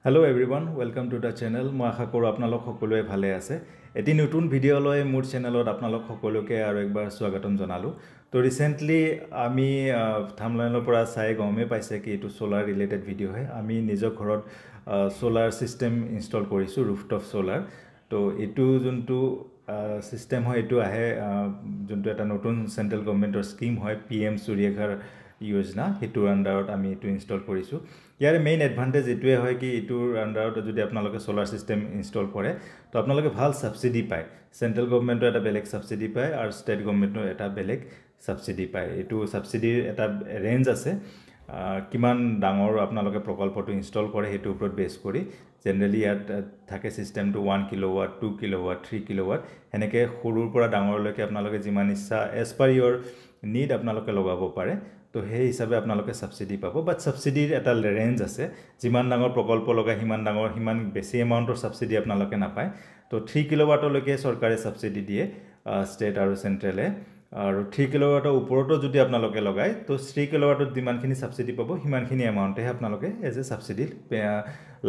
Hello everyone, welcome to the channel. মই আশা কৰোঁ আপোনালোক সকলোৱে ভালে আছে। এটি নতুন ভিডিঅ' লৈ মোৰ চেনেলত আপোনালোক সকলোকে আৰু একবাৰ স্বাগতম জনালোঁ। তো ৰিসেন্টলি আমি থাম্বনেইলৰ পৰা চাই গমে পাইছে কি এটো সোলাৰ ৰিলেটেড ভিডিঅ' হয়। আমি নিজৰ ঘৰত সোলাৰ সিস্টেম ইনষ্টল কৰিছোঁ, ৰুফটপ সোলাৰ। তো এটো যোনটো সিস্টেম হয় এটো আহে যোনটো এটা নতুন সেন্ট্রাল গভৰ্নমেন্টৰ স্কিম হয় PM সূৰ্যঘৰ योजना हेतुर अंडारत आमी एटु इनस्टल करिसु। यार मेन एडवांटेज एटुए है कि एटुर अंडारत जदि आपनालोके सोलार सिस्टम इनस्टल करे तो आपनालोके ভাল सब्सिडी पाए। सेंट्रल गवर्नमेंटो एटा बेलेग सब्सिडी पाए और स्टेट गवर्नमेंटो एटा बेलेग सब्सिडी पाए। एटु सब्सिडी एटा रेंज আছে কিমান ডাঙৰ আপোনালোকে প্ৰকল্পটো ইনষ্টল কৰে হেতু ওপৰত বেছ কৰি জেনাৰেলি ইয়াত থাকে সিস্টেমটো 1 কিলোৱাট 2 কিলোৱাট 3 কিলোৱাট হেনেকে সৰুৰ পৰা ডাঙৰলৈকে আপোনালোকে যিমান ইচ্ছা এজ পাৰ ইয়ৰ নীড আপোনালোকে লগাব পাৰে। তো সেই হিসাবে আপোনালোকে সাবসিডি পাব, বাট সাবসিডিৰ এটা ৰেঞ্জ আছে। যিমান ডাঙৰ প্ৰকল্প লগা সিমান বেছি এমাউন্টৰ সাবসিডি আপোনালোকে নাপায়। তো 3 কিলোৱাটলৈকে চৰকাৰে সাবসিডি দিয়ে ষ্টেট আৰু সেন্ট্ৰেলে। আৰু 3 কিলোৱাটৰ ওপৰতো যদি আপোনালোকে লগায় তো 3 কিলোৱাটত যিমানখিনি সাবসিডি পাব সিমানখিনি এমাউন্টে আপোনালোকে এজ এ সাবসিডি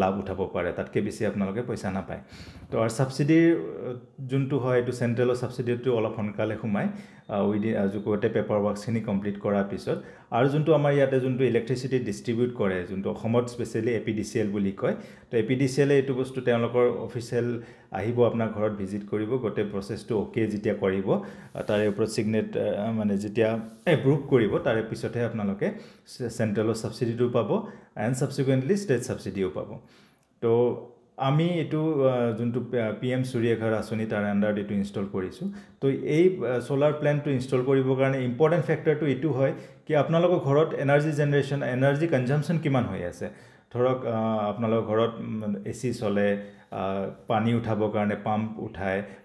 লাভ উঠাব পাৰে, তাতকে বেছি আপোনালোকে পইচা নাপায়। তো আৰ সাবসিডিৰ যোনটো হয় এটো সেন্ট্ৰেলৰ সাবসিডিটো অলপ সোনকালে সোমায় উইদিন জুকোতে পেপাৰ ওয়াৰ্কসখিনি কমপ্লিট কৰাৰ পিছত। আৰু যোনটো আমাৰ ইয়াতে যোনটো ইলেক্ট্ৰিসিটি ডিস্ট্ৰিবিউট কৰে যোনটো অসমত স্পেশালি APDCL বুলি কয়, তো APDCL এটো বস্তু তেওঁলোকৰ অফিচিয়েল আহিব আপোনাৰ ঘৰত ভিজিট কৰিব, গোটে প্ৰসেসটো ওকে যেতিয়া কৰিব তাৰে ওপৰত সিগনেট মানে যেতিয়া এপ্ৰুভ কৰিব তাৰে পিছতহে আপোনালোকে সেন্ট্ৰেলৰ সাবসিডিটো পাব এন্ড সাবসিকুৱেন্টলি স্টেট সাবসিডিও পাব। তো আমি এটো যোনটো PM সূৰ্যঘৰ আঁচনি তাৰ আন্ডাৰত এটো ইনষ্টল কৰিছো। তো এই সোলাৰ প্ল্যান্টটো ইনষ্টল কৰিবৰ কাৰণে ইম্পৰ্টেন্ট ফ্যাক্টৰটো এটো হয় কি আপোনালোকৰ ঘৰত এনাৰ্জি জেনাৰেশন এনাৰ্জি কনজাম্পশন কিমান হৈ আছে। ধৰক আপোনালোকৰ ঘৰত AC চলে, পানী উঠাবৰ কাৰণে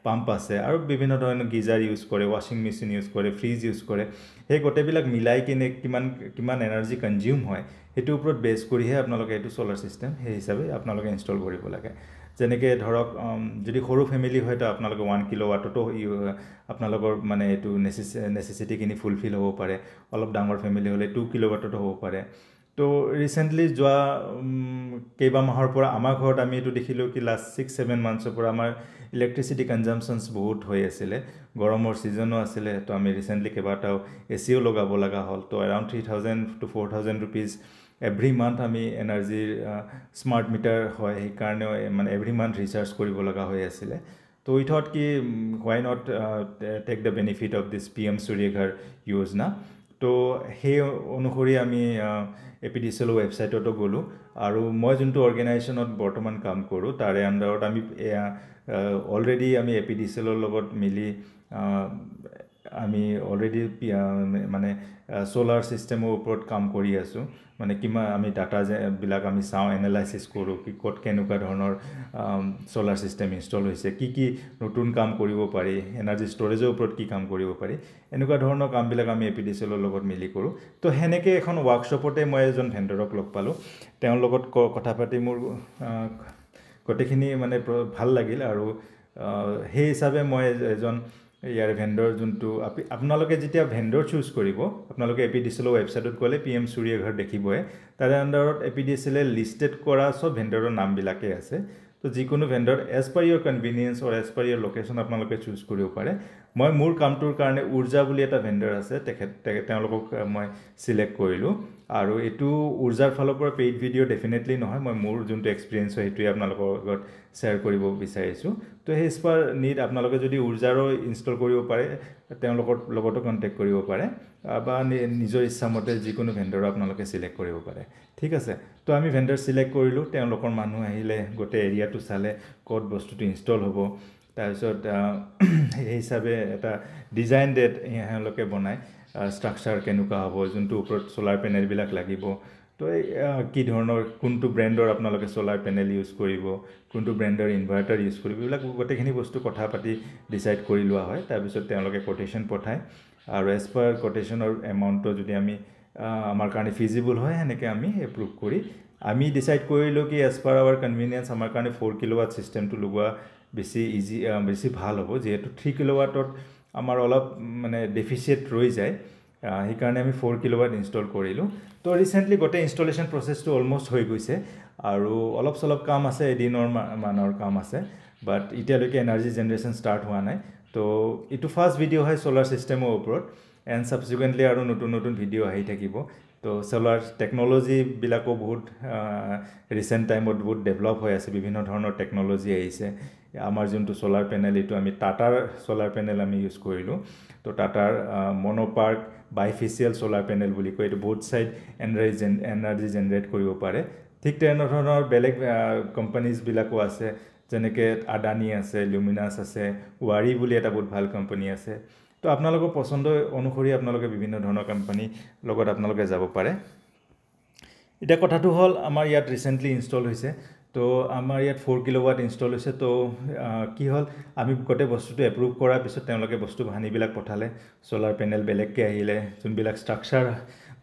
পাম্প আছে আৰু বিভিন্ন ধৰণৰ গিজাৰ ইউজ কৰে, ওয়াশিং মেচিন ইউজ কৰে, ফ্ৰিজ ইউজ কৰে। সেই গোটেইবিলাক মিলাই কিনে কিমান এনাৰ্জি কনজিউম হয় হেতু ওপৰত বেছ কৰিহে আপোনালোকে এটো সোলাৰ সিস্টেম সেই হিচাপে আপোনালোকে ইনষ্টল কৰিব লাগে। যেনেকে ধৰক যদি সৰু ফ্যামিলি হয় তো আপোনালোকে 1 কিলোৱাটতো আপোনালোকৰ মানে এটো নেসেসিটি কিনি ফুলফিল হ'ব পাৰে। অলপ ডাঙৰ ফ্যামিলি হলে 2 কিলোৱাটতো হ'ব পাৰে। তো ৰিসেন্টলি যোৱা কেইবা মাহৰ পৰা আমাৰ ঘৰত আমি এটো দেখিলো কি লাষ্ট 6-7 মান্থছৰ পৰা আমাৰ ইলেক্ট্ৰিসিটি কনজাম্পশনস বহুত হৈ আছিল। গৰমৰ সিজনো আছিল, তো আমি ৰিসেন্টলি কেইবাটাও এচিও লগাব লগা হ'ল। তো around 3000 to 4000 rupees every month আমি এনাৰ্জিৰ স্মাৰ্ট মিটাৰ হয় সেই কাৰণে মানে every month ৰিচাৰ্জ কৰিব লগা হৈ আছিল। তো we thought কি why not take the benefit of this PM সূৰ্যঘৰ योजना। তো সেই অনুসৰি আমি APDCL ওয়েবসাইটতো গলো আৰু মই যোনটো অৰ্গেনাইজেচনত বৰ্তমান কাম কৰো তাৰে আন্ডাৰত আমি অলৰেডি আমি APDCL লগত মিলি আমি অলৰেডি মানে সোলাৰ সিস্টেমৰ ওপৰত কাম কৰি আছো। মানে কিমা আমি ডাটা বিলাক আমি চাও, এনালাইসিস কৰো কি কত কেনেকুৱা ধৰণৰ সোলাৰ সিস্টেম ইনষ্টল হৈছে, কি নতুন কাম কৰিব পাৰি, এনাৰ্জি ষ্টৰেজৰ ওপৰত কি কাম কৰিব পাৰি, এনেকুৱা ধৰণৰ কামবিলাক আমি APDCL লগত মিলি কৰো। তো হেনেকে এখন ওয়াৰ্কশ্বপতে মই এজন ভেন্ডৰক লগ পালো, তেওঁৰ লগত কথা পাতি মোৰ গটেখিনি মানে ভাল লাগিল। আৰু সেই হিচাপে মই এজন ইয়াৰ ভেন্ডৰ যোনটো আপোনালোকে যেতিয়া ভেন্ডৰ চুজ কৰিব আপোনালোকে APDCL ওয়েবসাইটত গলে PM সূৰ্যঘৰ দেখিবই। তাৰে আন্ডাৰত APDCL লিস্টেড কৰা সব ভেন্ডৰৰ নামবিলাকে আছে। তো যিকোনো ভেন্ডৰ এজ পাৰ ইয়ৰ কনভিনিয়েন্স অৰ এজ পাৰ ইয়ৰ লোকেশন আপোনালোকে চুজ কৰিব পাৰে। মই মোৰ কামটোৰ কাৰণে উৰ্জা বুলি এটা ভেন্ডৰ আছে, তেওঁলোকক মই সিলেক্ট কৰিলো। আৰু এটো উৰ্জাৰ ফালৰ পৰা পেইড ভিডিঅ' ডেফিনেটলি নহয়, মই মোৰ যোনটো এক্সপেৰিয়েন্স হয় হেতুই আপোনালোকৰ লগত শেয়াৰ কৰিব বিচাৰিছো। তো হেজ পাৰ নিড আপোনালোকে যদি উৰ্জাৰো ইনষ্টল কৰিব পাৰে তেওঁলোকৰ লগতো কন্টেক্ট কৰিব পাৰে বা নিজৰ ইচ্ছামতে যিকোনো ভেন্ডৰ আপোনালোকে সিলেক্ট কৰিব পাৰে। ঠিক আছে, তো আমি ভেন্ডৰ সিলেক্ট কৰিলো, তেওঁলোকৰ মানুহ আহিলে গোটে এৰিয়াটো চালে ক'ত বস্তুটো ইনষ্টল হ'ব। তাৰপিছত সেই হিচাপে এটা ডিজাইন ডেট হেলকে বনায়, স্ট্ৰাকচাৰ কেনেকুৱা হ'ব, যোনটো ওপৰত সোলাৰ পেনেল বিলাক লাগিব। তো কি ধৰণৰ কোনটো ব্ৰ্যান্ডৰ আপোনালোকে সোলাৰ পেনেল ইউজ কৰিব, কোনটো ব্ৰ্যান্ডৰ ইনভাৰ্টাৰ ইউজ কৰিব, এইবিলাক গোটেইখিনি বস্তু কথা পাতি ডিসাইড কৰি লোৱা হয়। তাৰপিছত তেওঁলোকে কোটেশন পঠায় আৰু এজ পাৰ কোটেশনৰ এমাউন্টটো যদি আমি আমাৰ কাৰণে ফিজিবল হয় হেনেকে আমি এপ্ৰুভ কৰি আমি ডিসাইড কৰিলো কি এজ পাৰ আৱাৰ কনভিনিয়েন্স আমাৰ কাৰণে 4 কিলোৱাট সিস্টেমটো লগোৱা বেছি ইজি বেছি ভাল হ'ব, যেহেতু 3 কিলোৱাটত আমাৰ অলপ মানে ডেফিচিট ৰৈ যায়। সেই কাৰণে আমি 4 কিলোৱাট ইনষ্টল কৰিলো। তো ৰিসেন্টলি গোটে ইনষ্টলেশন প্ৰসেসটো অলমোস্ট হৈ গৈছে আৰু অলপ চলপ কাম আছে এদিনৰ মানৰ কাম আছে বাট এতিয়ালৈকে এনাৰ্জি জেনেৰেশ্যন ষ্টাৰ্ট হোৱা নাই তো এইটো ফাৰ্ষ্ট ভিডিঅ' হয় সোলাৰ চিষ্টেমৰ ওপৰত এণ্ড ছাবচিকুৱেণ্টলি আৰু নতুন নতুন ভিডিঅ' আহি থাকিব তো সোলাৰ টেকন'লজিবিলাকো বহুত ৰিচেণ্ট টাইমত বহুত ডেভেলপ হৈ আছে বিভিন্ন ধৰণৰ টেকন'লজি আহিছে আমাৰ যোনটো সোলাৰ পেনেল এইটো আমি টাটাৰ সোলাৰ পেনেল আমি ইউজ কৰিলোঁ তো টাটাৰ মনোপাৰ্ক বাইফেচিয়েল সোলাৰ পেনেল বুলি কয় এইটো বহুত ছাইড এনাৰ্জি জেনেৰেট কৰিব পাৰে ঠিক তেনেধৰণৰ বেলেগ কোম্পানীজবিলাকো আছে যেনেকৈ আদানী আছে লুমিনাছ আছে ৱাৰী বুলি এটা বহুত ভাল কোম্পানী আছে তো আপোনালোকৰ পছন্দ অনুসৰি আপোনালোকে বিভিন্ন ধৰণৰ কোম্পানী লগত আপোনালোকে যাব পাৰে এটা কথাটো হ'ল আমাৰ ইয়াত ৰিসেন্টলি ইনষ্টল হৈছে তো আমাৰ ইয়াত 4 কিলোৱাট ইনষ্টল হৈছে তো কি হ'ল আমি গোটেই বস্তুটো এপ্ৰুভ কৰাৰ পিছত তেওঁলোকে বস্তু বাহানিবিলাক পঠালে সোলাৰ পেনেল বেলেগকৈ আহিলে যোনবিলাক ষ্ট্ৰাকচাৰ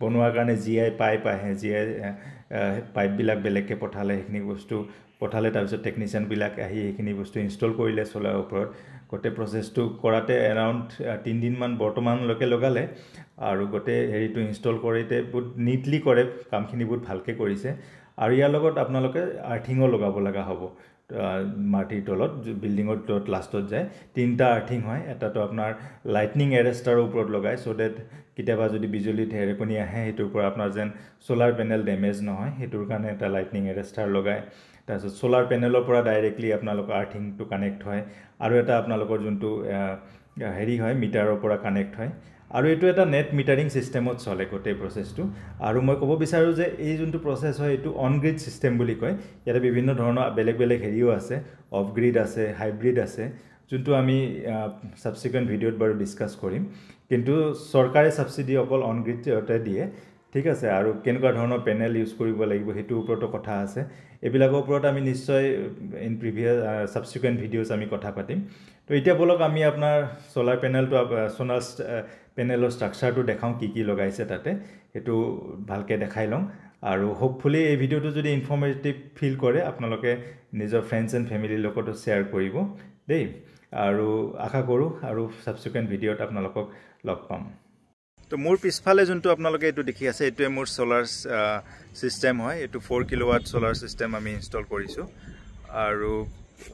বনোৱাৰ কাৰণে জিআই পাইপ আহে জিআই পাইপবিলাক বেলেগকৈ পঠালে সেইখিনি বস্তু পঠালে তাৰপিছত টেকনিচিয়ানবিলাক আহি সেইখিনি বস্তু ইনষ্টল কৰিলে সোলাৰৰ ওপৰত গোটেই প্ৰচেছটো কৰাতে এৰাউণ্ড 3 দিনমান বৰ্তমানলৈকে লগালে আৰু গোটেই হেৰিটো ইনষ্টল কৰোঁতে বহুত নিটলি কৰে কামখিনি বহুত ভালকৈ কৰিছে আৰু ইয়াৰ লগত আপোনালোকে আৰ্থিঙো লগাব লগা হ'ব মাটিৰ তলত বিল্ডিঙৰ তলত লাষ্টত যায় 3টা আৰ্থিং হয় এটাতো আপোনাৰ লাইটনিং এৰেষ্টাৰৰ ওপৰত লগায় চ' ডেট কেতিয়াবা যদি বিজুলী ঢেৰেকনি আহে সেইটোৰ পৰা আপোনাৰ যেন সোলাৰ পেনেল ডেমেজ নহয় সেইটোৰ কাৰণে এটা লাইটনিং এৰেষ্টাৰ লগায় তাৰপিছত সোলাৰ পেনেলৰ পৰা ডাইৰেক্টলি আপোনালোকৰ আৰ্থিংটো কানেক্ট হয় আৰু এটা আপোনালোকৰ যোনটো হেৰি হয় মিটাৰৰ পৰা কানেক্ট হয় আৰু এইটো এটা নেট মিটাৰিং সিস্টেমত চলে গোটেই প্ৰচেছটো আৰু মই ক'ব বিচাৰোঁ যে এই যোনটো প্ৰচেছ হয় এইটো অন গ্ৰিড সিস্টেম বুলি কয় ইয়াতে বিভিন্ন ধৰণৰ বেলেগ বেলেগ হেৰিও আছে অফ গ্ৰিড আছে হাইব্ৰিড আছে যোনটো আমি সাবসিকুৱেণ্ট ভিডিঅ'ত বাৰু ডিসকাছ কৰিম কিন্তু চৰকাৰে সাবসিডি অকল অন গ্ৰিডতে দিয়ে ঠিক আছে আৰু কেনেকুৱা ধৰণৰ পেনেল ইউজ কৰিব লাগিব সেইটোৰ ওপৰতো কথা আছে এইবিলাকৰ ওপৰত আমি নিশ্চয় ইন প্ৰিভিয়াছ সাবসিকুৱেণ্ট ভিডিঅ'ছ আমি কথা পাতিম তো এতিয়া বলক আমি আপোনাৰ সোলাৰ পেনেলটো সোলাৰ পেনেলৰ ষ্ট্ৰাকচাৰটো দেখাওঁ কি কি লগাইছে তাতে সেইটো ভালকৈ দেখাই লওঁ আৰু হোপফুলি এই ভিডিঅ'টো যদি ইনফৰ্মেটিভ ফিল কৰে আপোনালোকে নিজৰ ফ্ৰেণ্ডছ এণ্ড ফেমিলিৰ লগতো শ্বেয়াৰ কৰিব দেই আৰু আশা কৰোঁ আৰু সাবসিকুৱেণ্ট ভিডিঅ'ত আপোনালোকক লগ পাম তো মোৰ পিছফালে যোনটো আপোনালোকে এইটো দেখি আছে এইটোৱে মোৰ সোলাৰ সিস্টেম হয় এইটো 4 কিলোৱাট সোলাৰ সিস্টেম আমি ইনষ্টল কৰিছোঁ আৰু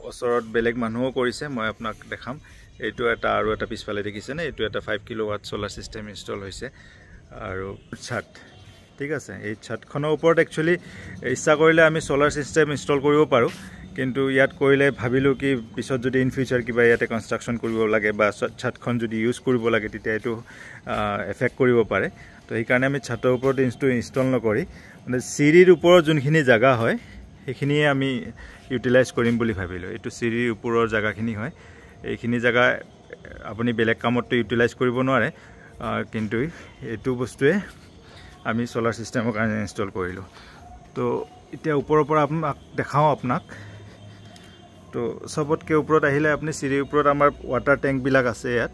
ওচৰত বেলেগ মানুহও কৰিছে মই আপোনাক দেখাম এইটো এটা আৰু এটা পিছফালে দেখিছেনে এইটো এটা 5 কিলোৱাট সোলাৰ সিস্টেম ইনষ্টল হৈছে আৰু ছাদ ঠিক আছে এই ছাদখনৰ ওপৰত একচুৱেলি ইচ্ছা কৰিলে আমি সোলাৰ সিস্টেম ইনষ্টল কৰিব পাৰোঁ কিন্তু ইয়াত কৰিলে ভাবিলোঁ কি পিছত যদি ইন ফিউচাৰ কিবা ইয়াতে কনষ্ট্ৰাকশ্যন কৰিব লাগে বা ছাদখন যদি ইউজ কৰিব লাগে তেতিয়া এইটো এফেক্ট কৰিব পাৰে তো সেইকাৰণে আমি ছাদৰ ওপৰত ইনষ্টল নকৰি মানে চিৰিৰ ওপৰত যোনখিনি জেগা হয় সেইখিনিয়ে আমি ইউটিলাইজ কৰিম বুলি ভাবিলোঁ এইটো চিৰিৰ ওপৰৰ জেগাখিনি হয় এইখিনি জেগা আপুনি বেলেগ কামততো ইউটিলাইজ কৰিব নোৱাৰে কিন্তু এইটো বস্তুৱে আমি সোলাৰ সিস্টেমৰ কাৰণে ইনষ্টল কৰিলোঁ তো এতিয়া ওপৰৰ পৰা আপোনাক দেখাওঁ আপোনাক তো সবতকৈ ওপৰত আহিলে আপুনি চিৰিৰ ওপৰত আমাৰ ৱাটাৰ টেংকবিলাক আছে ইয়াত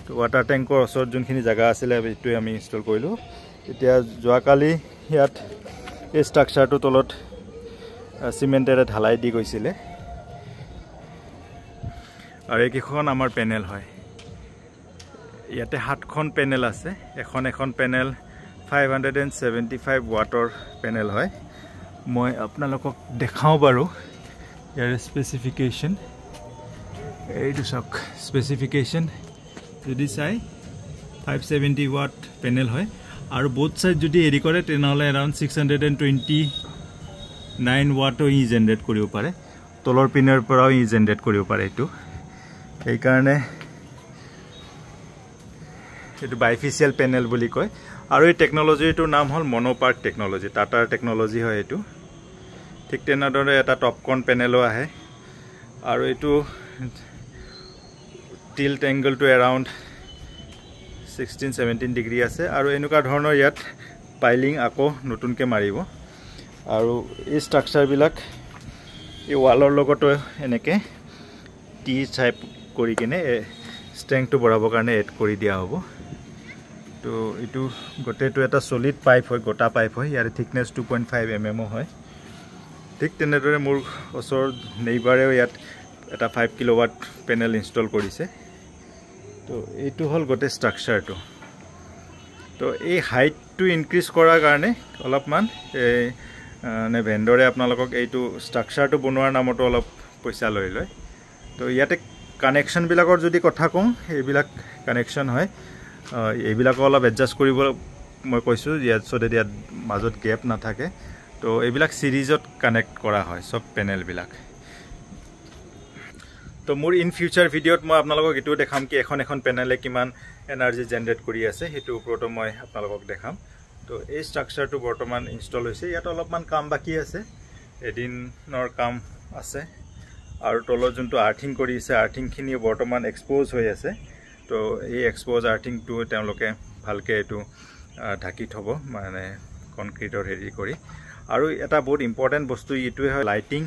তো ৱাটাৰ টেংকৰ ওচৰত যোনখিনি জেগা আছিলে এইটোৱে আমি ইনষ্টল কৰিলোঁ এতিয়া যোৱাকালি ইয়াত এই ষ্ট্ৰাকচাৰটো তলত চিমেণ্টেৰে ঢালাই দি গৈছিলে আৰু এইকেইখন আমাৰ পেনেল হয় ইয়াতে 7খন পেনেল আছে এখন পেনেল 575 ৱাটৰ পেনেল হয় মই আপোনালোকক দেখাওঁ বাৰু ইয়াৰ স্পেচিফিকেশ্যন এইটো চাওক স্পেচিফিকেশ্যন যদি চাই 570 ৱাট পেনেল হয় আৰু বোথ সাইড যদি এৰি কৰে তেনেহ'লে এৰাউণ্ড 629 ৱাটো ই জেনেৰেট কৰিব পাৰে তলৰ পিনৰ পৰাও ই জেনেৰেট কৰিব পাৰে এইটো সেইকাৰণে এইটো বাইফেচিয়েল পেনেল বুলি কয় আৰু এই টেকন'লজিটোৰ নাম হ'ল মনোপাৰ্ক টেকন'লজি টাটাৰ টেকন'লজি হয় এইটো ঠিক তেনেদৰে এটা টপকৰ্ণ পেনেলো আহে আৰু এইটো টিল্ট এংগলটো এৰাউণ্ড 16-17 ডিগ্ৰী আছে আৰু এনেকুৱা ধৰণৰ ইয়াত পাইলিং আকৌ নতুনকৈ মাৰিব আৰু এই ষ্ট্ৰাকচাৰবিলাক এই ৱালৰ লগতো এনেকৈ টি টাইপ কৰি কিনে ষ্ট্ৰেংথটো বঢ়াবৰ কাৰণে এড কৰি দিয়া হ'ব তো এইটো গোটেইটো এটা সলিড পাইপ হয় গোটা পাইপ হয় ইয়াৰ থিকনেছ 2.5 mm হয় ঠিক তেনেদৰে মোৰ ওচৰৰ নেইবাৰেও ইয়াত এটা 5 কিলোৱাট পেনেল ইনষ্টল কৰিছে তো এইটো হ'ল গোটেই ষ্ট্ৰাকচাৰটো তো এই হাইটটো ইনক্ৰিজ কৰাৰ কাৰণে অলপমান নে ভেণ্ডৰে আপোনালোকক এইটো ষ্ট্ৰাকচাৰটো বনোৱাৰ নামতো অলপ পইচা লৈ লয় তো ইয়াতে কানেকশ্যনবিলাকৰ যদি কথা কওঁ এইবিলাক কানেকশ্যন হয় এইবিলাকো অলপ এডজাষ্ট কৰিব মই কৈছোঁ ইয়াত চ' ইয়াত মাজত গেপ নাথাকে তো এইবিলাক চিৰিজত কানেক্ট কৰা হয় চব পেনেলবিলাক তো মোৰ ইন ফিউচাৰ ভিডিঅ'ত মই আপোনালোকক এইটোও দেখাম কি এখন পেনেলে কিমান এনাৰ্জি জেনেৰেট কৰি আছে সেইটো ওপৰতো মই আপোনালোকক দেখাম তো এই ষ্ট্ৰাকচাৰটো বৰ্তমান ইনষ্টল হৈছে ইয়াত অলপমান কাম বাকী আছে এদিনৰ কাম আছে আৰু তলত যোনটো আৰ্থিং কৰিছে আৰ্থিংখিনি বৰ্তমান এক্সপ'জ হৈ আছে তো এই এক্সপ'জ আৰ্থিংটো তেওঁলোকে ভালকৈ এইটো ঢাকি থ'ব মানে কনক্ৰিটৰ হেৰি কৰি আৰু এটা বহুত ইম্পৰ্টেণ্ট বস্তু এইটোৱে হয় লাইটিং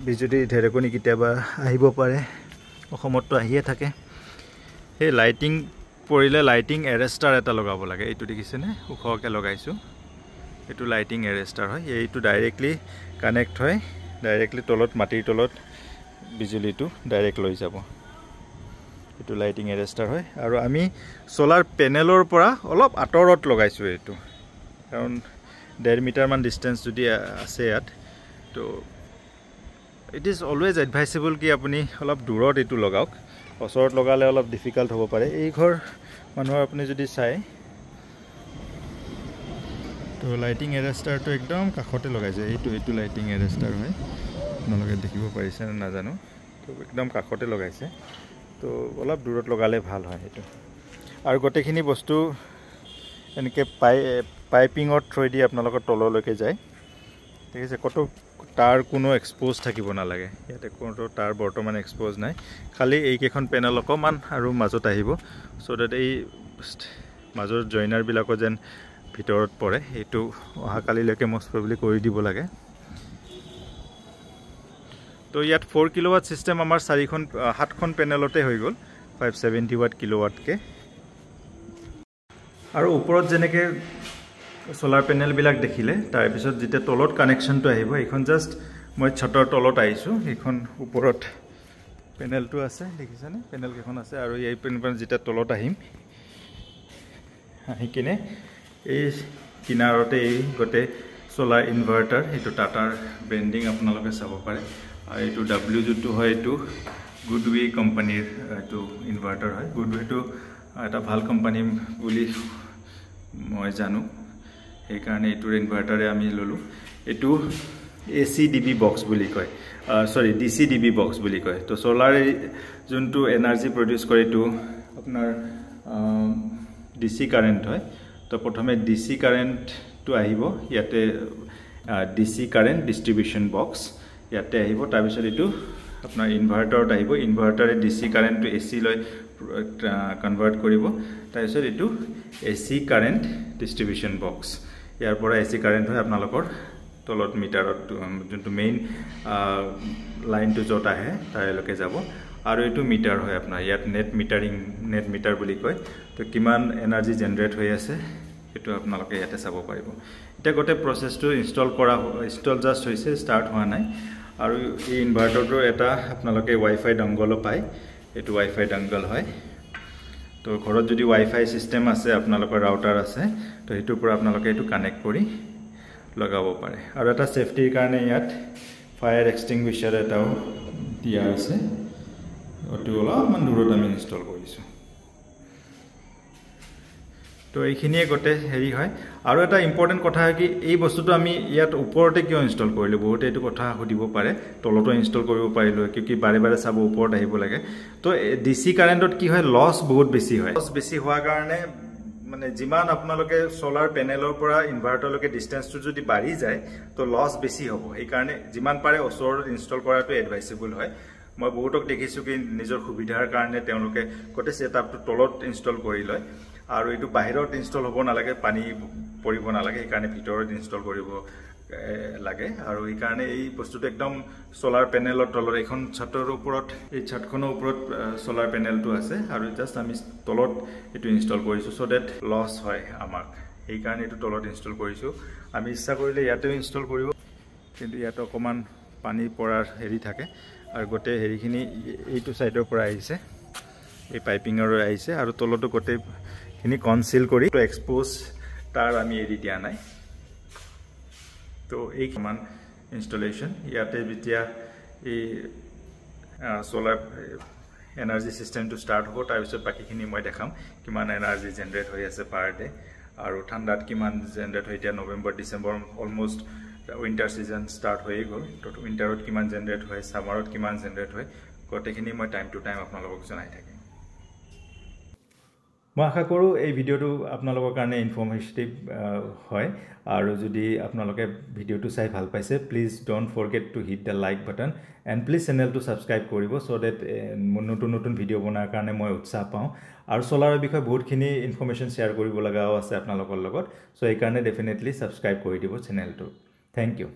বিজুলী ঢেৰেকনি কেতিয়াবা আহিব পাৰে অসমততো আহিয়ে থাকে সেই লাইটিং পৰিলে লাইটিং এৰেষ্টাৰ এটা লগাব লাগে এইটো দেখিছেনে ওখকৈ লগাইছোঁ এইটো লাইটিং এৰেষ্টাৰ হয় এইটো ডাইৰেক্টলি কানেক্ট হয় ডাইৰেক্টলি তলত মাটিৰ তলত বিজুলীটো ডাইৰেক্ট লৈ যাব এইটো লাইটিং এৰেষ্টাৰ হয় আৰু আমি সোলাৰ পেনেলৰ পৰা অলপ আঁতৰত লগাইছোঁ এইটো কাৰণ 1.5 মিটাৰমান ডিষ্টেঞ্চ যদি আছে ইয়াত তো ইট ইজ অলৱেজ এডভাইচেবল কি আপুনি অলপ দূৰত এইটো লগাওক ওচৰত লগালে অলপ ডিফিকাল্ট হ'ব পাৰে এই ঘৰ মানুহৰ আপুনি যদি চাই তো লাইটিং এৰেষ্টাৰটো একদম কাষতে লগাইছে এইটো লাইটিং এৰেষ্টাৰ হয় আপোনালোকে দেখিব পাৰিছে নে নাজানো তো একদম কাষতে লগাইছে তো অলপ দূৰত লগালে ভাল হয় এইটো আৰু গোটেইখিনি বস্তু এনেকৈ পাইপিঙত থৈ দি আপোনালোকৰ তললৈকে যায় ঠিক আছে কত তাৰ কোনো এক্সপ'জ থাকিব নালাগে ইয়াতে কোনো তাৰ বৰ্তমান এক্সপ'জ নাই খালি এইকেইখন পেনেল অকণমান আৰু মাজত আহিব চ' ডেট এই মাজৰ জইনাৰবিলাকো যেন ভিতৰত পৰে এইটো অহাকালিলৈকে মষ্ট প্ৰবেবলি কৰি দিব লাগে তো ইয়াত 4 কিলোৱাট ছিষ্টেম আমাৰ 7খন পেনেলতে হৈ গ'ল 570 ৱাট কিলোৱাটকৈ আৰু ওপৰত যেনেকৈ সোলাৰ পেনেলবিলাক দেখিলে তাৰপিছত যেতিয়া তলত কানেকশ্যনটো আহিব এইখন জাষ্ট মই ছটৰ তলত আহিছোঁ এইখন ওপৰত পেনেলটো আছে দেখিছেনে পেনেল কেইখন আছে আৰু এই পেনেল যেতিয়া তলত আহিম আহি কিনে এই কিনাৰতে এই গোটেই সোলাৰ ইনভাৰ্টাৰ এইটো টাটাৰ ব্ৰেণ্ডিং আপোনালোকে চাব পাৰে আৰু এইটো যোনটো হয় এইটো গুডৱে কোম্পানীৰ এইটো ইনভাৰ্টাৰ হয় গুডৱেটো এটা ভাল কোম্পানী বুলি মই জানো সেইকাৰণে এইটোৰ ইনভাৰ্টাৰে আমি ল'লোঁ এইটো ACDB বক্স বুলি কয় সৰি DCDB বক্স বুলি কয় তো সোলাৰ যোনটো এনাৰ্জি প্ৰডিউচ কৰে এইটো আপোনাৰ DC কাৰেণ্ট হয় তো প্ৰথমে DC কাৰেণ্টটো আহিব ইয়াতে DC কাৰেণ্ট ডিষ্ট্ৰিবিউশ্যন বক্স ইয়াতে আহিব তাৰপিছত এইটো আপোনাৰ ইনভাৰ্টাৰত আহিব ইনভাৰ্টাৰে DC কাৰেণ্টটো AC লৈ কনভাৰ্ট কৰিব তাৰপিছত এইটো AC কাৰেণ্ট ডিষ্ট্ৰিবিউশ্যন বক্স ইয়াৰ পৰা AC কাৰেণ্ট হয় আপোনালোকৰ তলত মিটাৰত যোনটো মেইন লাইনটো য'ত আহে তালৈকে যাব আৰু এইটো মিটাৰ হয় আপোনাৰ ইয়াত নেট মিটাৰ বুলি কয় তো কিমান এনাৰ্জি জেনেৰেট হৈ আছে সেইটো আপোনালোকে ইয়াতে চাব পাৰিব এতিয়া গোটেই প্ৰচেছটো ইনষ্টল জাষ্ট হৈছে ষ্টাৰ্ট হোৱা নাই আৰু এই ইনভাৰ্টাৰটোৰ এটা আপোনালোকে ৱাইফাই ডংগলো পায় এইটো ৱাইফাই ডংগল হয় তো ঘৰত যদি ৱাইফাই চিষ্টেম আছে আপোনালোকৰ ৰাউটাৰ আছে তো সেইটোৰ পৰা আপোনালোকে এইটো কানেক্ট কৰি লগাব পাৰে আৰু এটা সেফটিৰ কাৰণে ইয়াত ফায়াৰ এক্সটিংগুইশ্বাৰ এটাও দিয়া আছে এইটো অলপমান দূৰত আমি ইনষ্টল কৰিছোঁ তো এইখিনিয়ে গোটেই হেৰি হয় আৰু এটা ইম্পৰ্টেণ্ট কথা হয় কি এই বস্তুটো আমি ইয়াত ওপৰতে কিয় ইনষ্টল কৰিলোঁ বহুতে এইটো কথা সুধিব পাৰে তলতো ইনষ্টল কৰিব পাৰিলোঁ কিয় বাৰে বাৰে চাব ওপৰত আহিব লাগে তো DC কাৰেণ্টত কি হয় লছ বহুত বেছি হয় লছ বেছি হোৱাৰ কাৰণে মানে যিমান আপোনালোকে সোলাৰ পেনেলৰ পৰা ইনভাৰ্টাৰলৈকে ডিষ্টেঞ্চটো যদি বাঢ়ি যায় তো লছ বেছি হ'ব সেইকাৰণে যিমান পাৰে ওচৰত ইনষ্টল কৰাটো এডভাইচেবল হয় মই বহুতক দেখিছোঁ কি নিজৰ সুবিধাৰ কাৰণে তেওঁলোকে গোটেই ছেটআপটো তলত ইনষ্টল কৰি লয় আৰু এইটো বাহিৰত ইনষ্টল হ'ব নালাগে পানী পৰিব নালাগে সেইকাৰণে ভিতৰত ইনষ্টল কৰিব লাগে আৰু এইকাৰণে এই বস্তুটো একদম সোলাৰ পেনেলৰ তলত এখন ছাতৰ ওপৰত এই ছাদখনৰ ওপৰত সোলাৰ পেনেলটো আছে আৰু জাষ্ট আমি তলত এইটো ইনষ্টল কৰিছোঁ চ' ডেট লছ হয় আমাক সেইকাৰণে এইটো তলত ইনষ্টল কৰিছোঁ আমি ইচ্ছা কৰিলে ইয়াতেও ইনষ্টল কৰিব কিন্তু ইয়াত অকণমান পানী পৰাৰ হেৰি থাকে আৰু গোটেই হেৰিখিনি এইটো ছাইডৰ পৰা আহিছে এই পাইপিঙৰ আহিছে আৰু তলতো গোটেইখিনি কনচিল কৰি এক্সপ'জ তাৰ আমি এৰি দিয়া নাই তো এই কিমান ইনষ্টলেশ্যন ইয়াতে যেতিয়া এই সোলাৰ এনাৰ্জি চিষ্টেমটো ষ্টাৰ্ট হ'ব তাৰপিছত বাকীখিনি মই দেখাম কিমান এনাৰ্জি জেনেৰেট হৈ আছে পাৰ ডে আৰু ঠাণ্ডাত কিমান জেনেৰেট হয় এতিয়া November December almost winter season start হৈয়ে গ'ল তো উইণ্টাৰত কিমান জেনেৰেট হয় ছামাৰত কিমান জেনেৰেট হয় গোটেইখিনি মই টাইম টু টাইম আপোনালোকক জনাই থাকিম মই আশা কৰোঁ এই ভিডিঅ'টো আপোনালোকৰ কাৰণে ইনফৰ্মেটিভ হয় আৰু যদি আপোনালোকে ভিডিঅ'টো চাই ভাল পাইছে please don't forget to hit the like button and please চেনেলটো ছাবস্ক্ৰাইব কৰিব ছ' ডেট নতুন নতুন ভিডিঅ' বনোৱাৰ কাৰণে মই উৎসাহ পাওঁ আৰু চ'লাৰৰ বিষয়ে বহুতখিনি ইনফৰ্মেশ্যন শ্বেয়াৰ কৰিব লগাও আছে আপোনালোকৰ লগত ছ' সেইকাৰণে ডেফিনেটলি ছাবস্ক্ৰাইব কৰি দিব চেনেলটো থেংক ইউ